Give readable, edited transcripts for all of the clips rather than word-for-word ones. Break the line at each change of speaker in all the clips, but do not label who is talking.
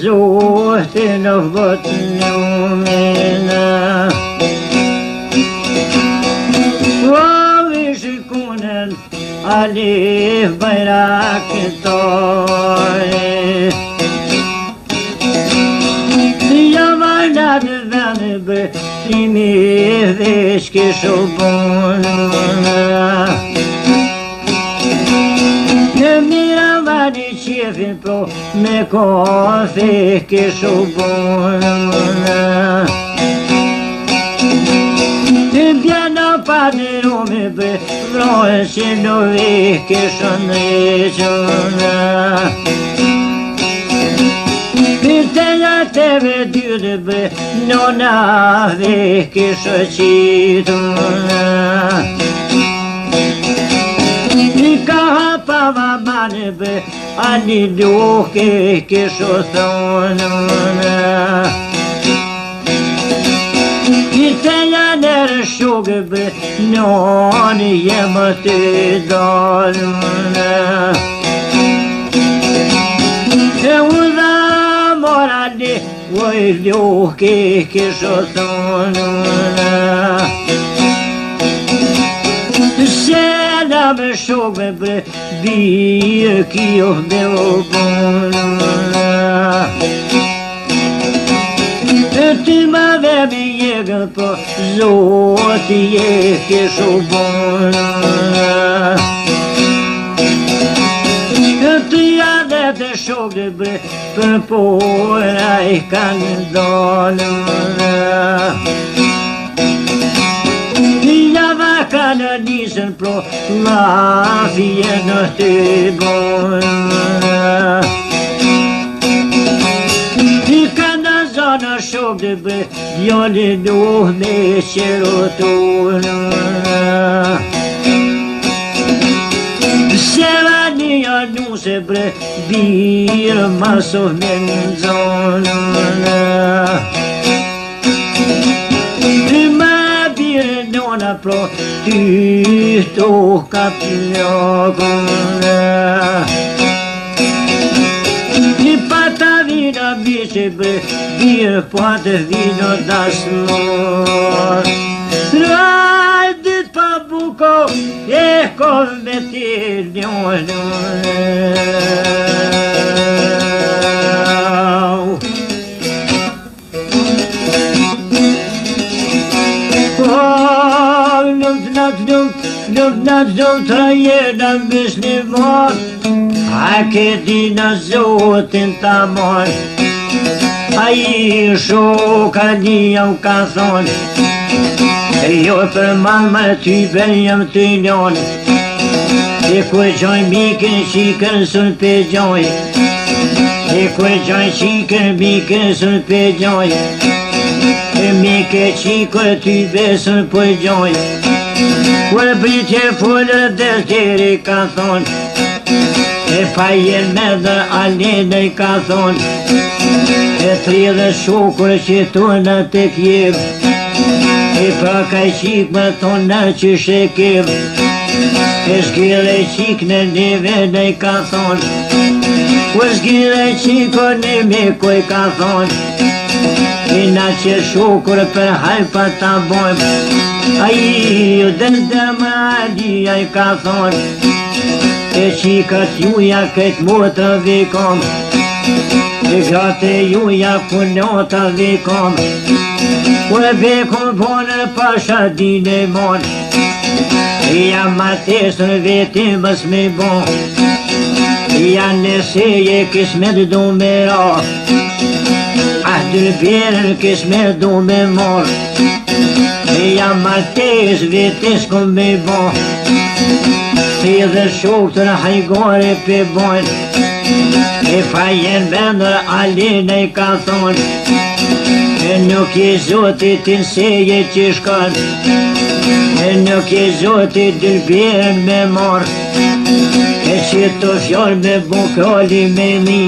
Zoti nuk bot lumina. Ovi shikunen Alif Bayraktar. Yamanat venbe Imi veşki şubununa. Miravani çifin pro me kofi ki şubununa. Piano padrome be vroje novi ki şonrejuna. Pitella tebe dyrbe nona ve ki şoçituna. Pava manebe ani duke ki shothonuna. Pitella nere shugbe noni yemte daluna. Uza morali voi duke ki shothonuna. Selam şobe bir ki oh beobona. Ötüma ve bir yegel po zoti ki şobona. Ötüya de şobe per po ai candolona. Kana nisen pro la fiena te bona. Kana zona shobde be yole do me serotona. Sevani anuse bre bir maso menzona. Pro tyto kaplagona. I pata vina bicebre bir poate vino dasmor. Radit pa buko e convertir nyono. Lugnadsdom trajeran besnivar. Akedina zotin tamon. Ai shokaniam kathon. Jo për mama ty benjam ty njon. E kue gjoj mikën shikën sun pe gjoj. E kue gjoj shikën mikën sun pe gjoj. E mikë qikë ty besën për gjoj. Kue britje fullë dhe tjeri ka thon. E pajen me dhe alene ka thon. E 30 shukur që tona të kjev. E pra ka qik me tona që shekev. E shkile qik në neve në ka thon. Kue shkile qiko në me kue ka thon. E na që shukur për hajpa ta bojmë. Ai dëndë më alia I ka thon. E qikat juja këtë motëve kom. E gratë juja punotëve kom. Kure bekom vonë pasha dine mon. E jam atesën vetimës me bon. E janë nëseje kismet du me ra. Ahtër bjerën kismet du me mor. E jam ates vetes kom me bon. E dhe shok të në hajgore pe bon. E fajen vendër alene I ka thon. E nuk I zotit të nëseje që shkon. E nuk I zotit dërbjerën me mor. E që të fjallë me bukrolli me mi.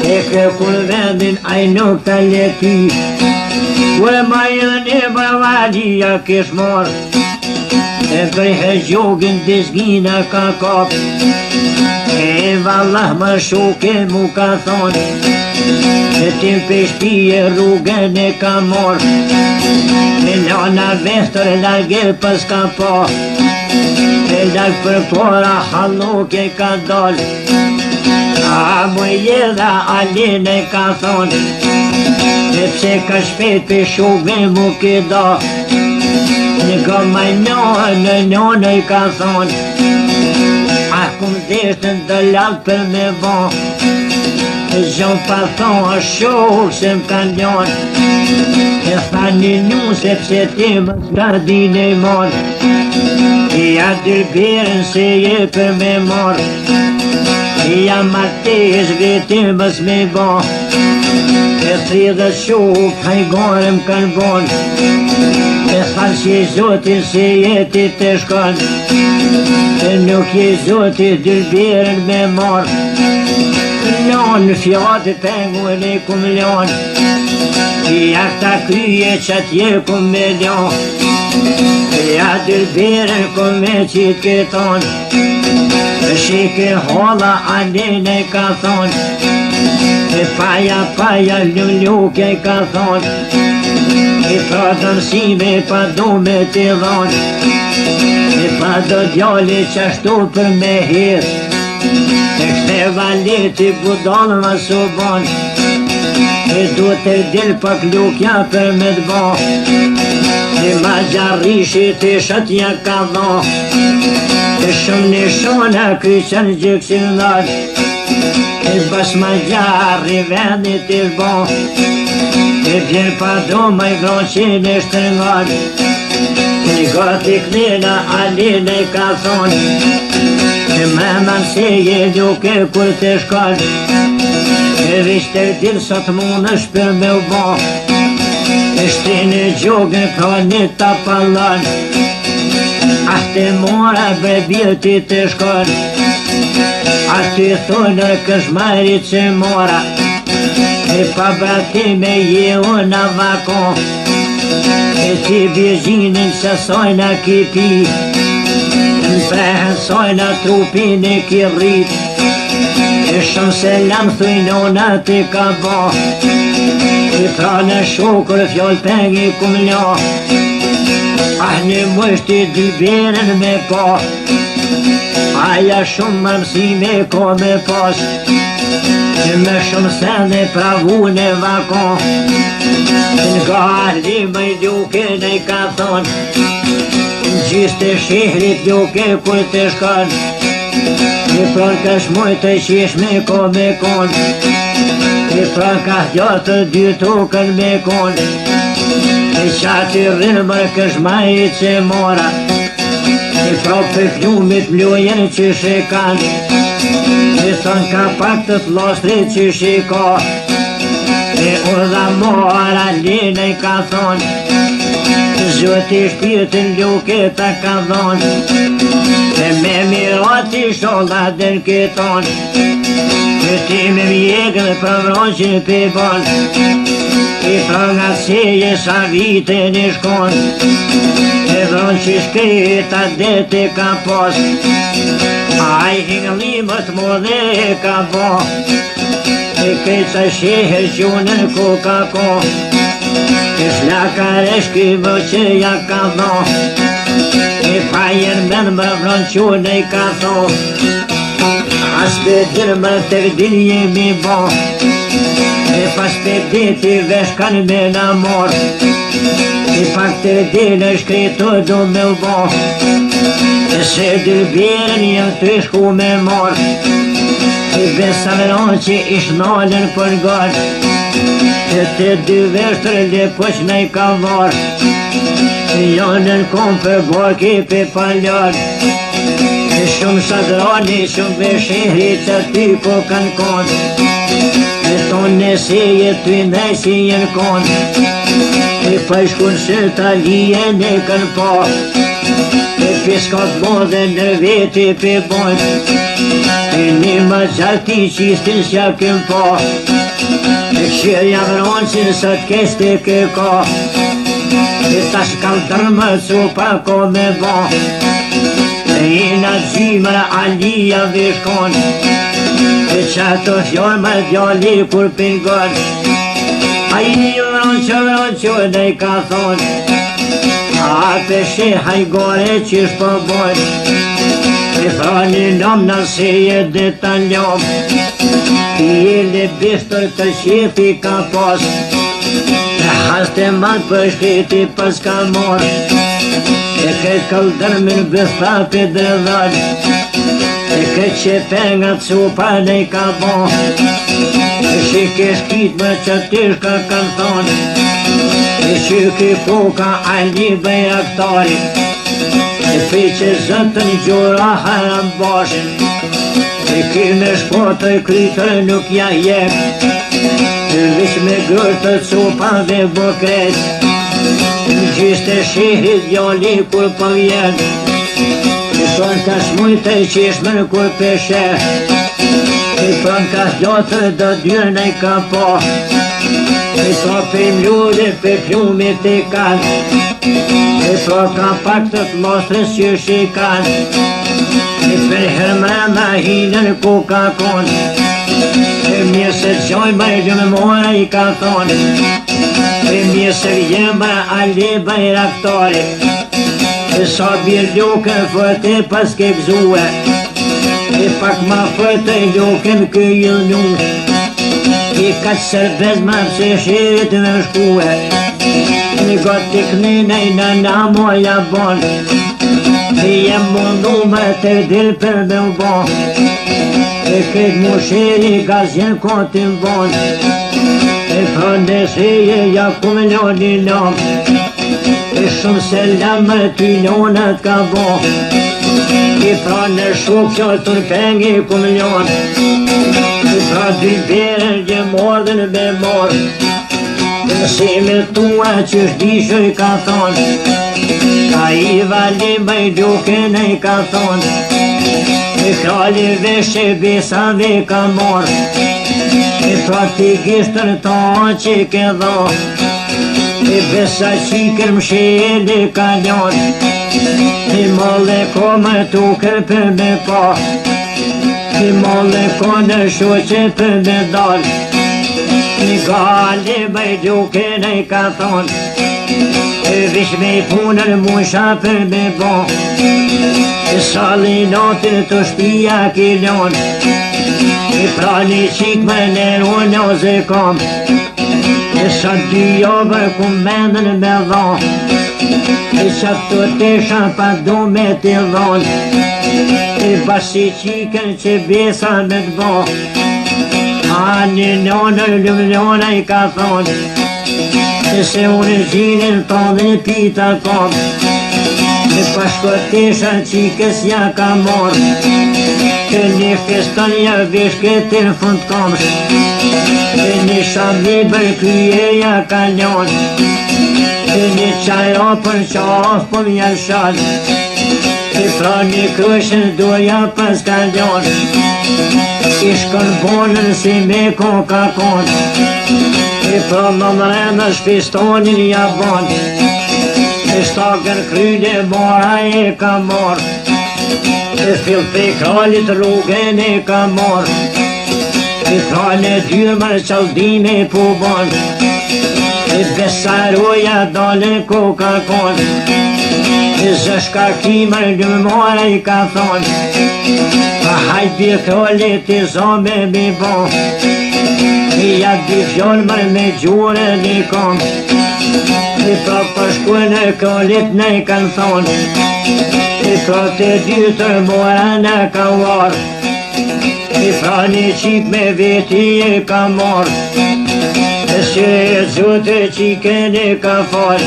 E kërkur vendin aj nuk të leti. Kure majën e bravalia kish mor. E e për hergjogën dizgina ka kap. E vallah më shuke mu ka thonë, e tim për shpije rrugën e ka morë. E lana vestër lagë pas ka po, e lagë për pora halluke ka dollë. A mu jedha Alin e ka thonë, e pse ka shpet për shukve mu ke do. Në ka majnohë në njonë e ka thonë, a kum deshtën të lalë për me bon. E zonë pa thonë shokë se m'kan ljonë, e tha një një se pse ti më s'gardin e morë. E ja dyrberën se je për me morë, e ja martes vetim bës me bon. E 30 shokë hajgore m'kan bon, e thanë që zotin se jeti të shkon, e nuk je zotin dyrberën me morë. Ljonë fjati pengun e kum ljonë, e ja këta kryje që atje kum me ljonë. E ja dyrberën kum me qitë këtonë, e shike holla Alin e ka thonë, e paja lulluke ka thonë, e pra dëmsime pa do me të dhonë, e pa do djali qashtu për me hirë, e kështë valeti budon më su bon, e du të dil pak lukja për me të bon. E ma gjarrishi të shatja ka dhon, e shumë në shona kryqen gjyksin nërë, e bas ma gjarri vendit të bon, e bjerë pa do ma i vroqin e shtërngar. E gati knina Alin e ka thonë, e me mënse je duke kur të shkall, e vishtë të dilë sot munësh për me u bon. E shtinë gjogën ka një tapallan, ahte mora brebjeti të shkall, ahte thonë këshmarit që mora, e pa bratime je unë vakon, e ti bjezinin që sojna ki pi, në prehen sojna trupin e ki rrit, e shumë selam thujnona ti ka bo, e pra në shukër fjoll pengi kum ljo, ah në mështi dyrberën me po, aja shumë më mësime ko me pos, e me shumë sene pravu në vakon. Nga Alin më i duke në i ka thonë, në gjysë të shihrit duke kur të shkon, e pra në kësh mujtë të qish me ko me kon, e pra ka gjatë të dy tukën me kon, e qatë i rrimër kësh majit që mora, e pra për plumit mlujen që shikan, e thonë ka pak të t'lostrit që shiko, e udha mora Alin e ka thonë, zoti shpirtin luke ta ka dhonë, e me mirati sholla den këton, e ti me mjegën për vroqin për bon, e pra nga seje sa vite në shkon, e vroqin shketa dete ka pos, a i hinglimët modhe e ka bo, e kësa shehe qunën ku ka ko, e flaka reshki vë që ja ka dho, e fajer men më vronqun e ka tho, as për dirë të vdilje mi bo, e pas për diti veshkan me në mor, e pak të vdilë shkritu du me u bo, e se dyrberën jëm të shku me mor, e besa veron që ish nalën për gërë, e të dy veshtër le poq në i ka varë, e janë në kom për borki për paljarë, e shumë sadrani shumë veshihri që ty po kanë konë, e tonë nësi e ty nësi jenë konë, e pashkun së talien e kanë po, e piskat bodhe në veti për bojnë, e një më gjati qistin s'ja këm po, e këshirë jam ronë që nësët keste kë ka, E tash kam dërmë që pa ko me bo E jena gjimër alia vishkon E qato fjallë më djali kur pingon A i vron që dhe i ka thon A peshe hajgore qish po bojt E frani nom nëse je detaljon I e le bistër të qifi ka pos E haste mat për shteti për s'ka mor E këtë këldërmin bëthapi dërëdhër E këtë që pengat supa ne ka bo E shike shkit më që tysh ka kanë thon E shike koka ali bëj aktari E fi që zëtën gjura haram boshin E kime shpotoj krytër nuk ja jep E vish me gërtë supa dhe bokret Në gjiste shihit djali kur po vjen E ton ka shmujtë e qishmën kur peshe E ton ka shlotër do dyrë ne ka po E to për mlude për plumit e kan E to ka pak të mostrës që shikan E për herma ma hinën ku ka kon E mirë se gjoj ma i gjëmë mora i ka thon E mirë se vjema ali bajraktari E sa birë lukën fëtë e pas ke gzue E pak ma fëtë e lukën këjë nu I ka që sërbez ma pëse shirit me shkue E goti këmine i në namoja bon E jem mundu me të dil për me u bon E këtë mushiri gazjen kontin bon E fëndesije ja kumiloni nom E shumë se lamër ty njonët ka bo I pra në shuk që të në pengi kumilion I pra dy berën gjë mordën me mor Si me tua që shdishë i ka thon Ka i vali me i duken e i ka thon E krali veshe besave ka mor E pra ti gishtër ta që i ke dho E besa qikër më shele ka njon E molle ko më tukër për me pa E molle ko në shoqe për me dal E gali bëj duke në i ka thon E vish me i punër musha për me bo E sali notin të shpia ki ljon E pra një qik më nërë unë o zë kom E sa dy jobër ku mendën me dhon E sa të tesha pa do me të dhon E basi qikën që besa me të bo A një njonër lumjona i ka thon E se unë gjinin ton dhe pita kom E pashko tesha qikës ja ka mor E një feston ja vish këtë në fund komsh E një shabli bër kryje ja ka ljon E një qajro për qaf për mja shal E pra një kryshën doja pas ka ljon I shkon bonën si me koka kon E pra më mrenë shpistonin ja bon E stakën kryde mora e ka mor E fill pe kralit rrugën e ka mor E pra në dyrmër qaldime po bon E besaroja dalën koka kon E zëshka kimër lëmora i ka thon Pa hajt bje kralit e zome me bon E ja dy fjallmër me gjure një kom E pra përshkuj në kralit në i kanë thon E pra të dytër mora në ka war E pra një qik me veti e ka mor E se e zote qiken e ka fal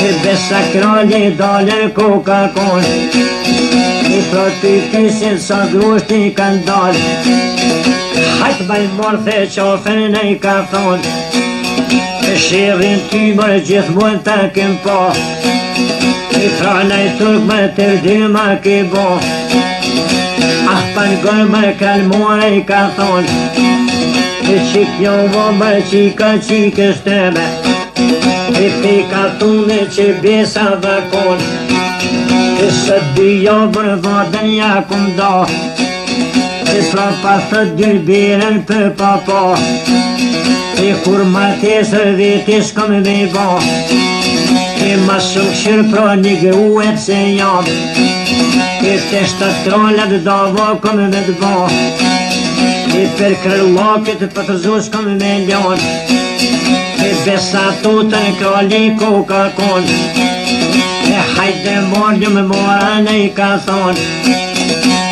E besa krali dalën koka kon E pra të kysin sa grushti kanë dal Hajt baj morthe qafën e ka thon E shirin ty mërë gjithmon ta kem pa E pra nëj turk më të vdima ke bo Ah pan gërë më kalmore i ka thon E qik jo vo më qika qikës teme E E pika tune që besa dhe kon E së dy jobër vadën ja kum da E pra pa thët dyrberën për papa E kur ma tesër vetis kom me ba E ma shumë shirë pra një gruet se jam E të shtatë trollat dava kom me dba E për kërlakit për të zus kom me ljan E besa tutën krali koka kon E hajde mordjë me mora në i ka thon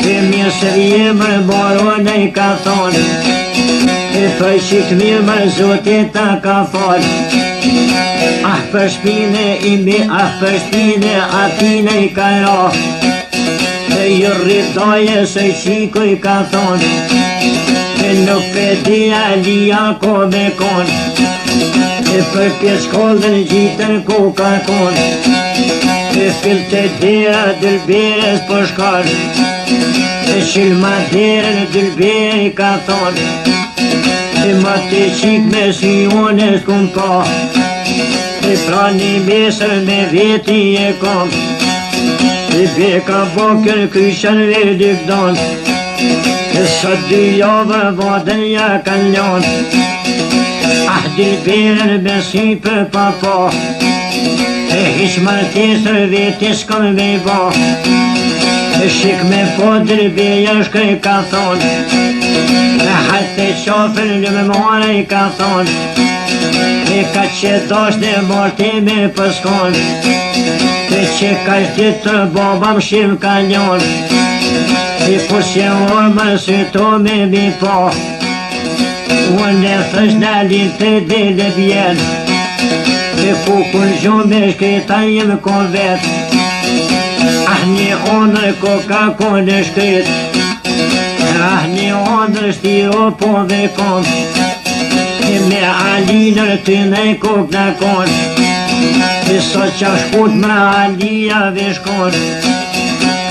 E mirë se vje më moro në i ka thon E për qik mirë më zotit ta ka fal Ah për shpine imi, ah për shpine atine i ka ra E ju rridaje se qiko i ka thon E nuk pedia lia ko me kon E për pjeshkollën gjitën ko ka kon E fil të dera dëlberes për shkar E shilma derën dëlbere i ka thon E ma të qik me si unë s'kum pa E pra një mesër me veti e kom E beka bokër kyshen verdik don E sot dy javër vadën ja kan ljon Ah dëlberën me si për papa E hiq martesër vetis kom me ba E shik me po dëlbeja shkër ka thon E hajte qafër në me mare i ka thon E ka që dash në marti me pëskon E që ka shtitër baba më shim ka ljon E kur që orë më syto me mi pa Unë e thësh në linë të dhe bjen E ku kun gjumë e shkreta jem kon vet Ah një onër ko ka kon e shkret Ah një onër shtiro po dhe kon E me alinër të në kok në kon E sot qa shkut më alia veshkon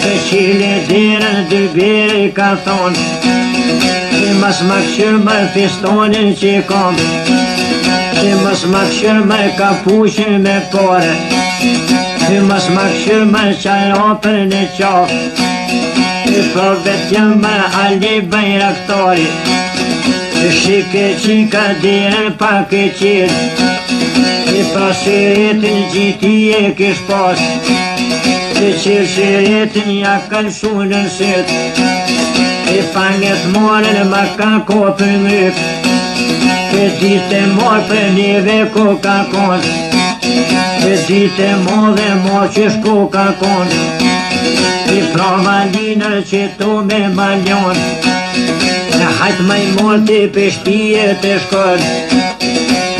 E qile derën dërbere i ka thon E mas ma këshër më festonin që kom E mas ma këshër më kapuqin me pare E mas ma këshër më qarapër në qaf E pra vetëm më ali bajraktari E shike qika derën pak e qirë E pra shiretin gjiti e kish pas E qirë shiretin ja kalshu në sit E fanget morën ma ka ko për mryk E dite mor për njeve ko ka kon E dite mor dhe mor që shko ka kon E pra valinër që to me maljon E hajt maj mor të për shtije të shkër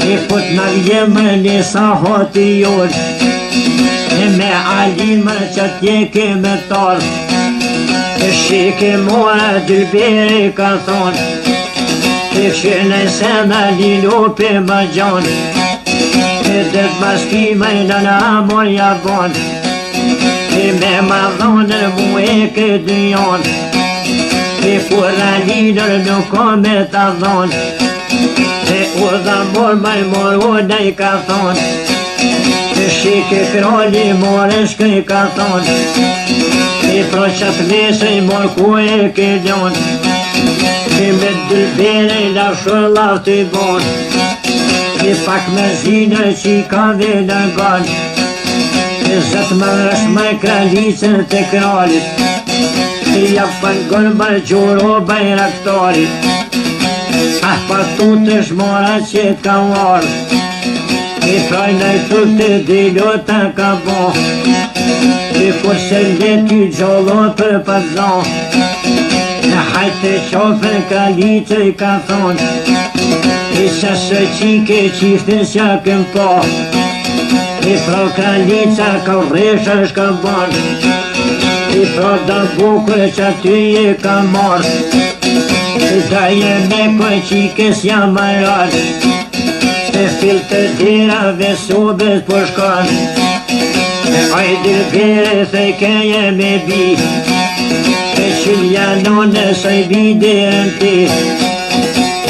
E put në vjemë një sa hoti jor E me alin më që tjeke me tar E shike mora dërbere ka thon E shene se me lilo për më gjon E dët më shkime në në amor ja bon E me ma dhonër mu e këtë jon E kur alinër nuk ka me ta dhon E u dha mor maj mor u dhe i ka thon E shike krali mor e shkë i ka thon E pro qat lesë i mor ku e ke gjon E me dërbere i la shëllav të i bon E pak me zinër që i ka dhe në gon E zët më rësh me kralicën të kralit E japën gërë më gjuro bajraktarit Ah pa tu të shmora që ka varë E praj në tuk të dilota ka bo E kur se leti gjollo për përzon E hajte qofën kralitë i ka thon E sa së qike qiftin qa këm po E pra kralica ka rresha shka bon E pra da bukë që aty e ka marë E da jeme për qikës jam marar E fil të dirave sobet për shkan E ajdir bere thejke jeme bi E qilja none saj biderën ti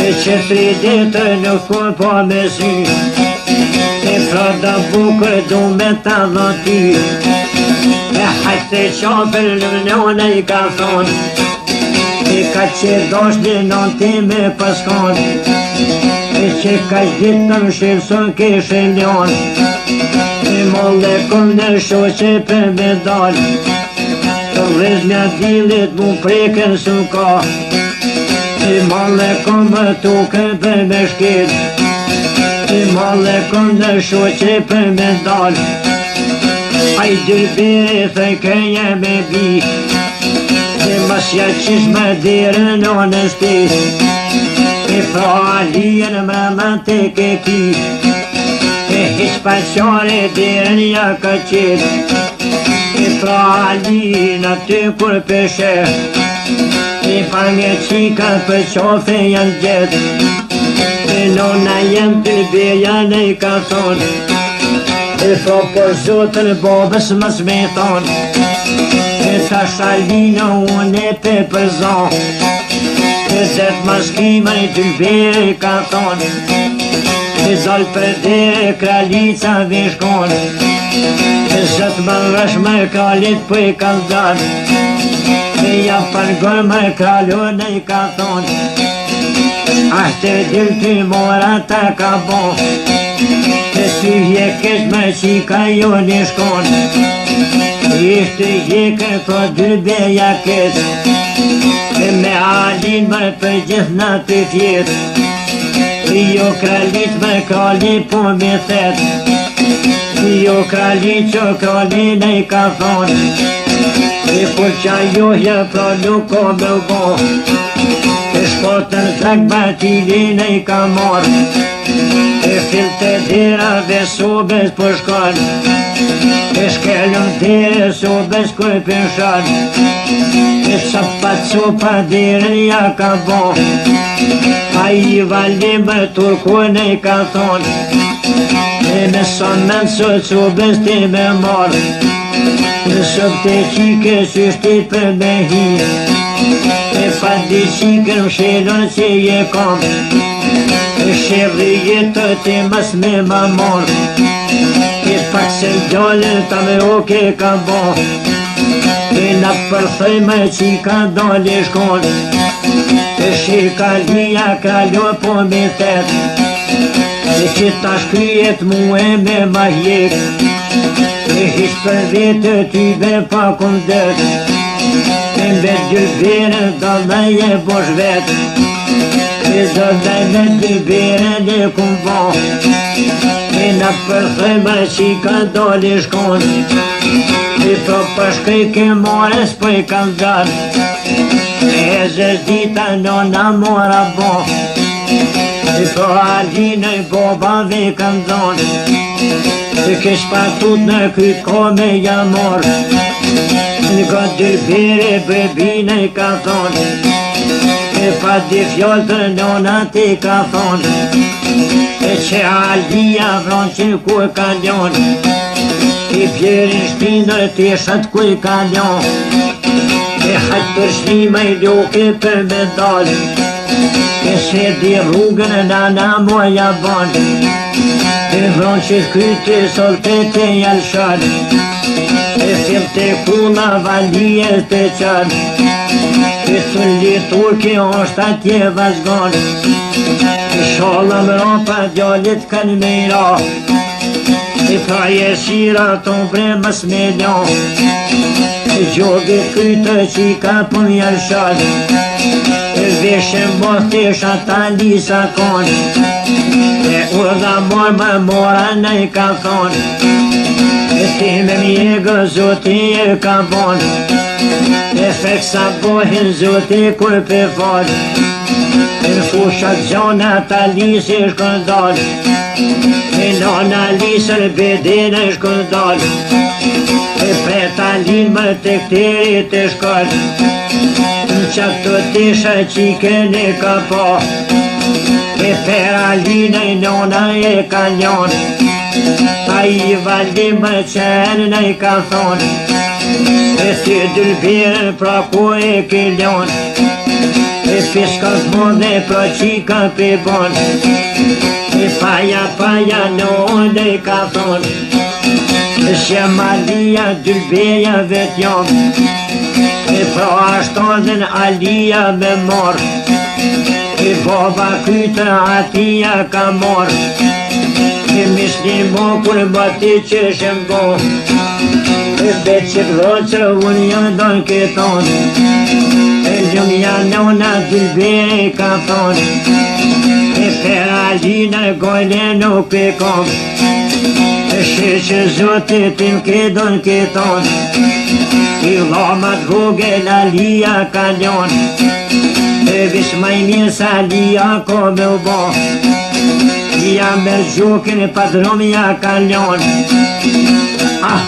E që 3 ditër nuk kur po me sy E frada bukër du me ta dhoti hajte qafër lëvnone I ka thonë ka që doshti non ti me paskon që ka ditë të më shirëson kishe lion molle kom në shoqe për me dal të vëzmja dilit mu preken së ka molle kom më tukën për me shkit molle kom në shoqe për me dal aj dy bire thë kënje me bi Masja qish më dirën në nëstis pra alijen mrëma të kepi hiq pa qare dirën ja ka qit pra alijen aty kur peshe pa nge qika për qofe janë gjet nona jem të beja ne ka thon pra për zotën babës mas me thon ta shalina unë e pe përzon zet maskima I ty bere ka thon zol për dere kralica vishkon zet më rësh më kralit për I kaldan ja përgër më kralon I ka thon ashtë dil ty mora ta ka bon ty jeket më qika jo një shkon ishte jekën të dy beja këtë me alin më për gjithë në të tjetë jo kralit më krali po me thet jo kralit që kralin I ka thonë kur qa johja pra nuk ko me bo shkotën trak batilin I ka marë filte dirave sobes për shkon shkellën dire sobes kër përshan sapat sopa dirën ja ka bo a I valim më turkun I ka thon me somen së sobes ti me marë sëp të qike syshti për me hi pa di qikën më shelon që je kom shirri jetë ti mas me ma mor pak se gjallën ta me oke ka bo na përthej me qika dali shkon shika lija kraljo po me tet që ta shkryjet mu e me ma hjek hiq për vete ty be pa kundet mbet gjybire da me je bosh vet zëdaj me dy bire ne kum bo na përthej me qika dali shkon pra pashkej ke mores për I kam dar zës dita nona mora bo pra alinë I bobave kam dhon kesh patut në kyt ko me jamor nga dy bire brebine I ka thon pa di fjall të nona ti ka thon që alia vron që ku ka ljon I pjerin shpindër të shat ku ka ljon hajt për shlima I loke për me dal se di rrugën nana moja ban vron që kyte solte të jalshan fill të kuna valije të qan sulli turki është atje vazgon sholla më ropa djallit kan me ra pra jeshira ton bre mas me ljon gjogi kyte qika pun jalshan Veshem bostish ata lisa kon urdha mor më mora në I ka thon ti me mjegë zoti e ka bon feksa bohin zoti kur pe fal në fushat zona ta lisi shkon dal nona lisër bedene shkon dal peta lin më të këtiri të shkon qatë të tisha qike ne ka po pera linë I nona e ka ljon a I valim më qenë ne ka thon ty dylbirën pra ku e ke ljon fiskat monde pra qika pe bon paja në onde ka thonë Shemalia dylbeja vet jam pra ashtonin alia me mor baba kyte atia ka mor mislimo kur bati që shembo Becik roqë unë jam don këton Ljumja nona dylbeja ka thonë per alina gojle nuk pekom Shqe zotit tim kedon keton I lamat vogel alia kalion Vish maj mirë sa alia ko me u bo Ja merë gjukin padrom ja kalion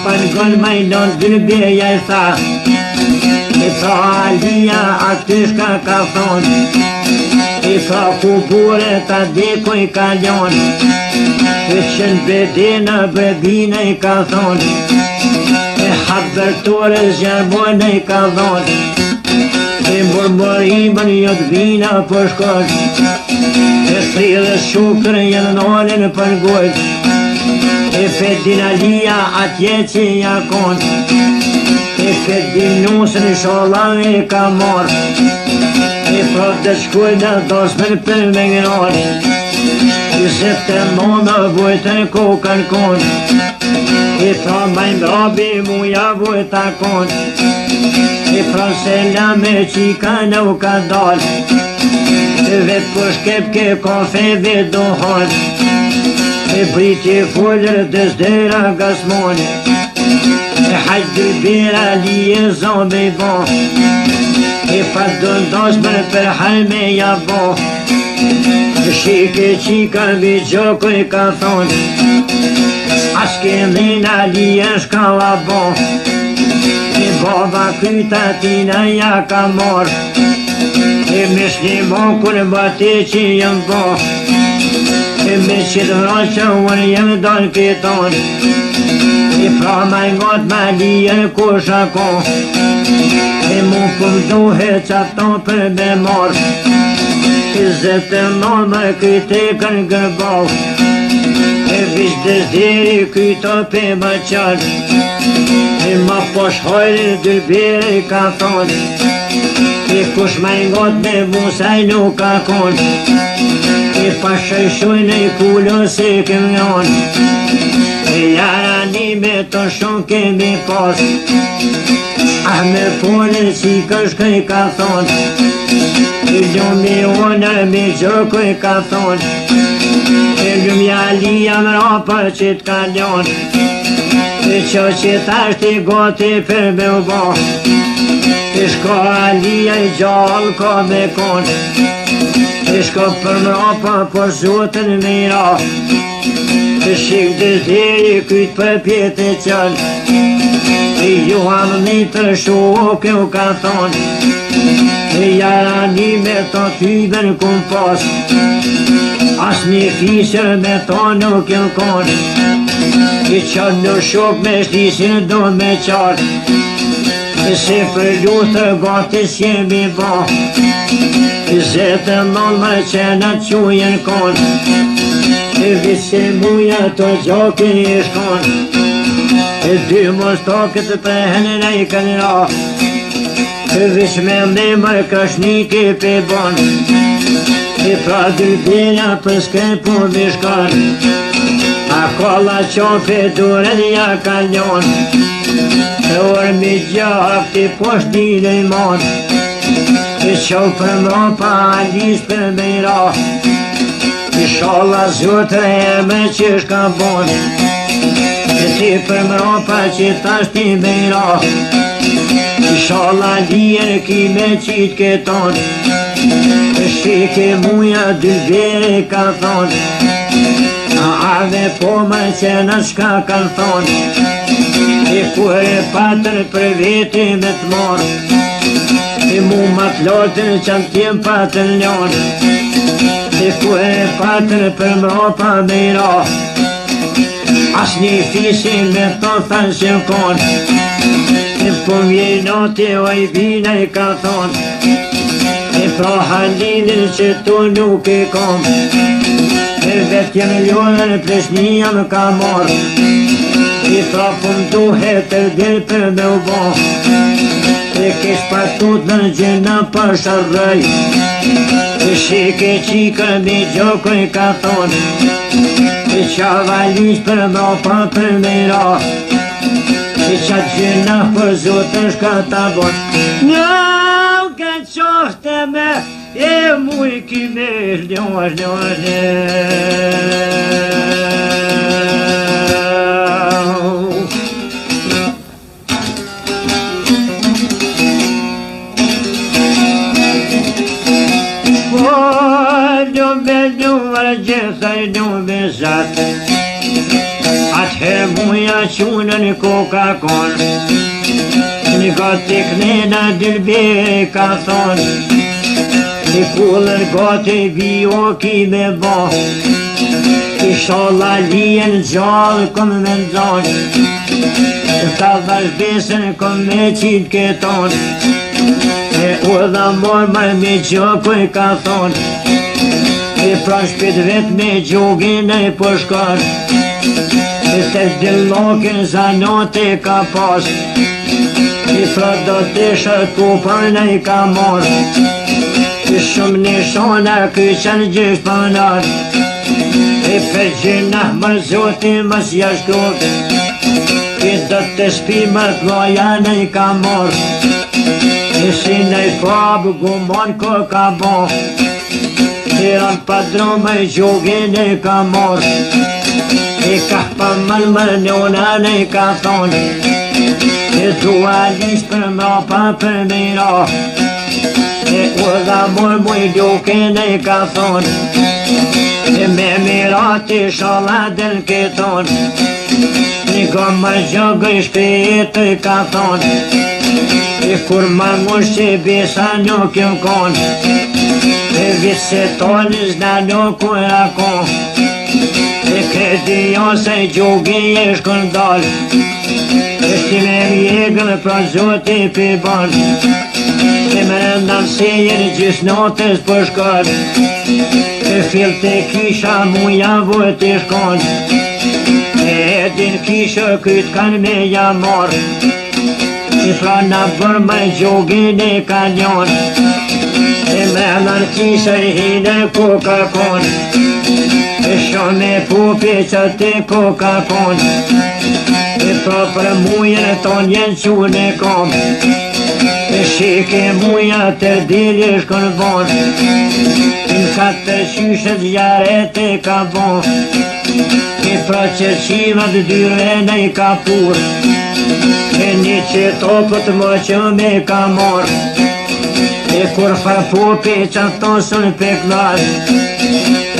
Pan gol majlon dylbeja I tha pra alia atyshka ka thon I tha kubure ta dekoj kalion Qën bedena bebina I ka thon Habertore zjarbojnë I ka dhon Murmurimën jot vina për shkosh Thridhe shukër janë nolin për gojt Fedin alia atje që jakon Fedin nusën sholla I ka mor Pra të shkujnë dosmen për me ngror Zete mona vojtën kokën kon Pra majnë rabi muja vojta kon Pra selame qika në u ka dal Vet për shkepke kafeve dohon Briti folër dëzdera gasmon Hajtë bera lije zobe bon Pa dëndosmer për halme ja bon Shike qika bi gjokoj ka thonë Aske dhina lije shkalla bon Baba kyta tina ja ka mor Mislimo kur bati që jem bo Me qitë roqë unë jem don këton Pra maj ngot ma lijen ku shakon Mu pëmduhe qaton për me mor Zete non më kyte kën gërbov Vish dëzderi kyto pe më qarë Ma posh hojrë dylbere ka thonë Kush ma ngot me musaj nuk ka kon Pa shëshujnë I kullo se kem njon Jara një me të shumë kemi pas Me folën si këshkëj ka thonë Ljumi onër me gjokëj ka thonë Ljumja alia mra për që t'ka ljon Qo që t'ashtë I goti për me u bo Shko alia I gjallë ka me kon Shko për mrapa po zotën me ra Shik dëzderi kyt për pjetë qëll Ju ham një të shoke u ka thon Jara një me të tyben kum pas As një fisër me to nuk jem kon I qanë në shok me shlisin do me qarë Se për lutë gati s'jemi ba Zete non më qena qujen kon Vise muja të gjokin I shkon Dy mostokët për hënën I kanë ra Vish me mërë krashniki pe bon Pra dylbeja për skrepu vishkan A kolla qofe duren ja kaljon Orë mi gjak ti poshti dhe I mon Qo për mropa alis për me ra Inshallah zotre e me që shka bon Ti për mropa që tash ti me ra Inshallah lijer ki me qit keton Shike muja dylbere ka thon Ave po më që në shka kan thon Kur e patër për veti me t'mor Mu ma t'lotën që në t'jem patër ljon Kur e patër për mropa me ra As një fisin me të thënë që kon Po mjenoti o I vina I ka thon Pra halinin që tu nuk I kom E vetë jem ljonën preshnija më ka marrë, I trapëm duhet e del për me u bo, E kesh patut në gjena për sharrej, E shike qikën me gjokën ka thonë, E qa valish për me pa për me ra, E qa gjena për zotën shka ta bon. Njau ka qofte me e muj kime ljosh. Gjithaj me zatë, atëherë muja qunën koka konë, Një gati knena dilbe ka thonë, Një kullën gati vio ki me bo, Ishala lijen gjallë kom me ndonë, Ta vazhbesën kom me qitë ketonë, E u dha morë marë me gjokoj ka thonë, E pra shpit vet me gjogin e përshkar, E të dillokin zanote ka pas, E pra do të shërkupën e ka mor, E shumë nishona kyqen gjish pënar, E për gjina më zoti më s'jashkut, E do të shpi më t'lojan e ka mor, E si nej fabë gumon ko ka bo, E ran padron me gjogin e ka mor, E ka pa mërmër njonan e ka thon, E dua lish për ma pa për mira, E u dha mor muj dukin e ka thon, E me mirat i shala del keton, E ka më gjogë shpet e ka thon, E kur ma mush që bisa nuk jem kon, E vise tonis në nuk u rakon, E kredi ose gjogi e shkëndal, E shkime mjegën pra zoti për ban, E më rëndan se jenë gjys notës për shkër, E fil të kisha muja vët i shkon, E din kisha kyt kan me jamar, E pra në bërë me gjogin e ka njon, E me nën kisha I hine koka kon, E shumë e pupi që ti koka kon, E pra për mujën ton jenë qune kom, E shike muja të dili shkën bon, E në katër qyshet jaret e ka bon, E pra që qivat dyre ne ka pur, E një që topët më që me ka mor, E kur fa pupi që tosën peknar,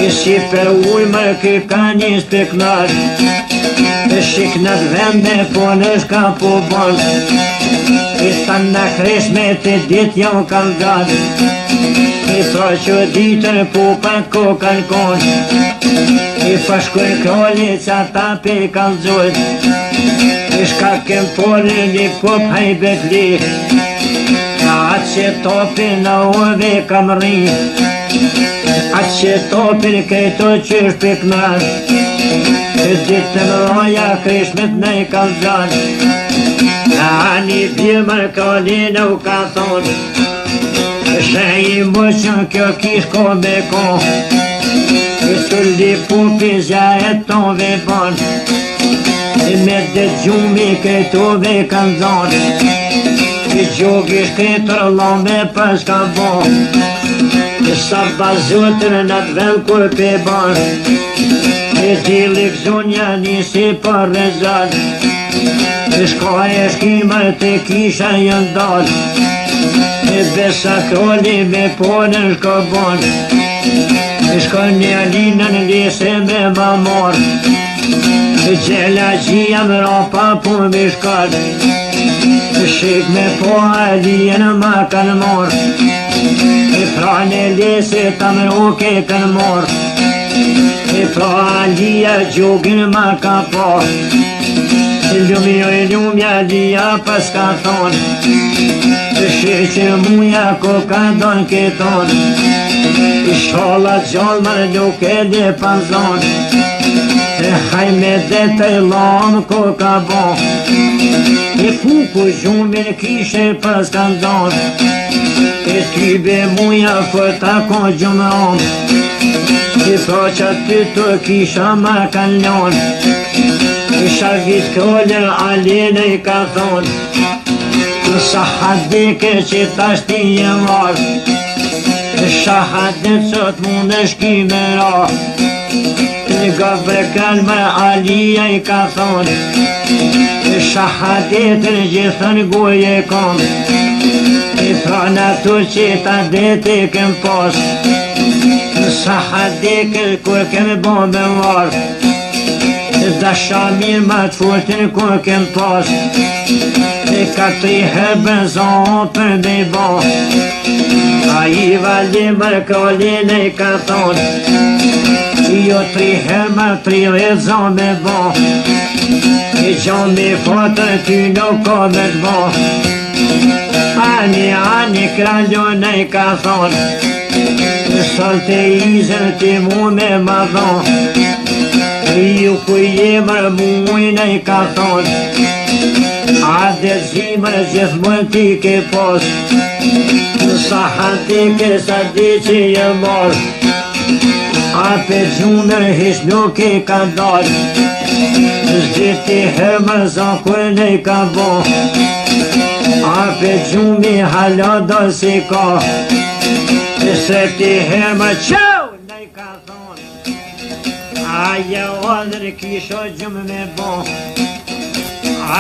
E si për ujmë kë ka njës peknar, E shiknat vende po në shka po bon, E ta në kresme të dit jau kanë gad, E pra që ditër pupat ko kanë kon, E pashkoj krolli që ta pe kanë zojt, E shka kem porë një pop hajbet li, Atë që topin në ove kam ri, Atë që topin këto qysh piknar, E ditë më roja krishmet në I kam zan, Ani bjemër kalin u ka thon, Shë I më që kjo kish ko me ko, E tulli pupi zja e tove ban, E me dhe gjumi këto ve kanë zan, E gjogi shkretër lome për s'ka bon, E sa bazotër në të vend kur pe ban, E dili këzunja nisi për rezat, E shka e shkimër të kisha jën dal, E besa krolli me ponën shka bon, E shka një alinën lise me ma mor, E gjela gjia më rapa po me shkall, E shik me po alijen ma kanë mor, E pra në lise ta më roke kanë mor, E pra alija gjogin ma ka po, E lumja alija pas ka thon, E shik që muja ko ka don keton, Sholla gjallë më nuk e le panzon, hajme dhe të lanë ko ka bon. Kuku gjumin kishe për skandon, ty be muja për ta kon gjumron. Pra që ty të kisha ma kalon, isha vit këllër alene I ka thon, sa hadike që tash ti e mar, shahadet sot mund është ki me ra. Nga brekan me Alia I ka thon, shahadetën gjithën goje kom, pra në të që ta dete kem pas, shahadeke kur kem bo me mar, da shamir ma të furtin kur kem pas, ka 3 herë benzon për me bo. A I vali më këllin I ka thon, jo 3 herë më 30 zon me bo, I gjon me fatër ty nuk ka me të bo. Ani kraljon I ka thon, sot e izën ti mu me ma dhon, ju ku jemër mujn I ka thon, a dhe zimër gjithmon ti ke pos, sa hadike sa di që je mor, a pe gjumër hish nuk I ka dal, zgjeti herë më zakon I ka bo, a pe gjumi hala do si ka, sreti herë më qau I ka thon, aja odër kisho gjumë me bo,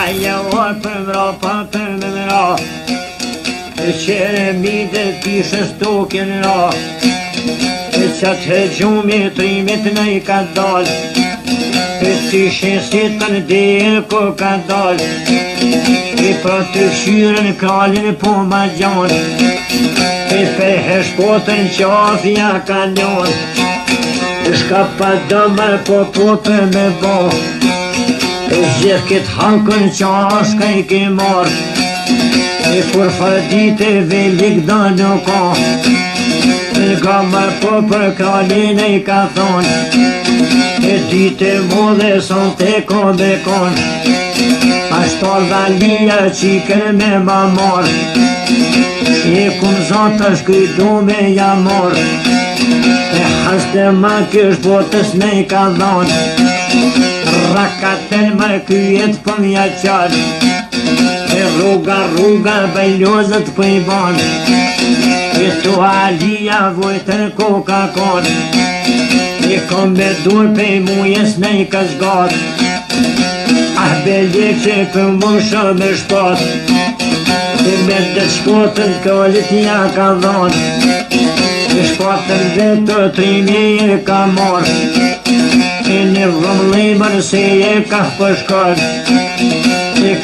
aja odër për mra pa për me mra, qere mide pishës tokin ra, që të gjumi trimit në I ka dal, të shesitën dirë ko ka dal, pra të shyrën kralin po ma gjon, për heshkotën qafja ka ljon, shka pa dëmër po për me bo, gjithë këtë hankën qashka I ke mar, kur fardite velik da nuk ka, nga mër po për kralin I ka thon, dite mu dhe son te ko be kon, ashtar valia qikën me ma mor, kum zata shkujdu me ja mor, haste ma kësh botës me I ka dhon, rakaten më kyjet për mja qar, rruga bajlozët për I ban, tu Alia vojtën ko ka kon, kom me dur për mujes në I ka zgat, belek që për musha me shpat, me të shpotën këllit ja ka dhon, shpatën dhe të 3.000 ka mar, në vëmlimër se je ka përshkar,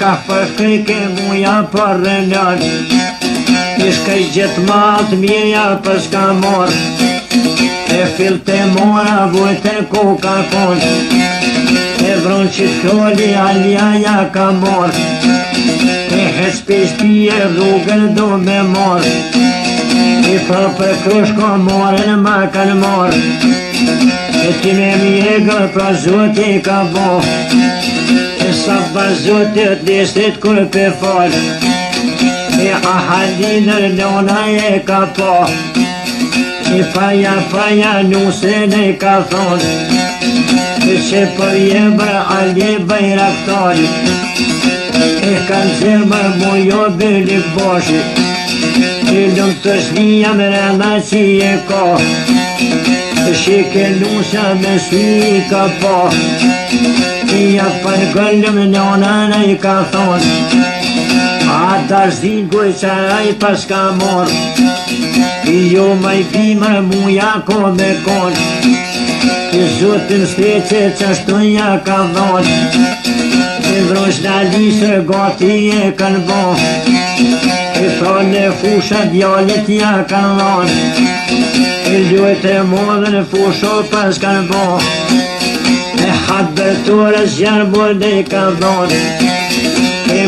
ka përshkri ke muja për rënjar, ishka I gjithë matë mirja për shka mor, fil të mora vojtën ko ka kon, vron që t'kolli Alia ja ka mor, hespesh pije rrugën do me mor, pra për krushko morën ma kan mor, ti me mjegër pra Zoti ka bo, sa bazotit listit kur pe fal, a halinër lona e ka po, faja nusen E ka thon, që për jemër Ali Bajraktar, kanë zemër mujo bëllik boshi, lëm të shnija më rëna që je ka, shike nusa me sy ka po, ja për gëllëm njonën I ka thon, ata zdin kuj qaraj pas ka mor, jo maj bimër muja ko me kon, Zotin streqe qashtu ja ka dhon, vrosh në lisër gati e kan bon, pra në fusha djallit ja kan dhon, lujt e modën fusho pas kan bon, habërturës janë borde I ka dhon,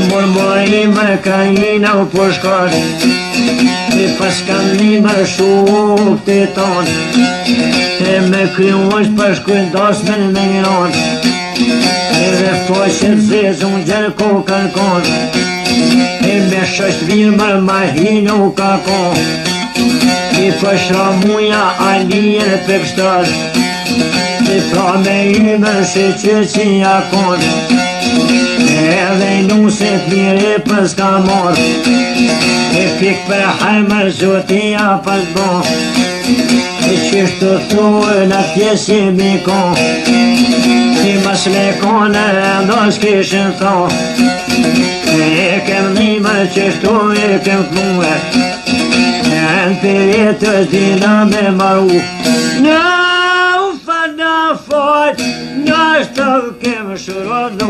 murmurim më ka ina u përshkar, E pas kam një më shumë të tonë e me kryu është për shkujndas me në njëron edhe faqet zezë unë gjerë ko kërkon e me shështë virë mërë ma hinë u kakon e pëshra muja alijen për kështar e pra me imër se që jakon edhe nuset mire për s'ka mor e pik për hajmër zotia pas bon e qishtë të thuë në pjesë mi kon si mas me kone e ndos kishën thon e kem nimër qishtu e kem thmuë e në përjetës dina me maru në ufa në fort në shtë kem shuro në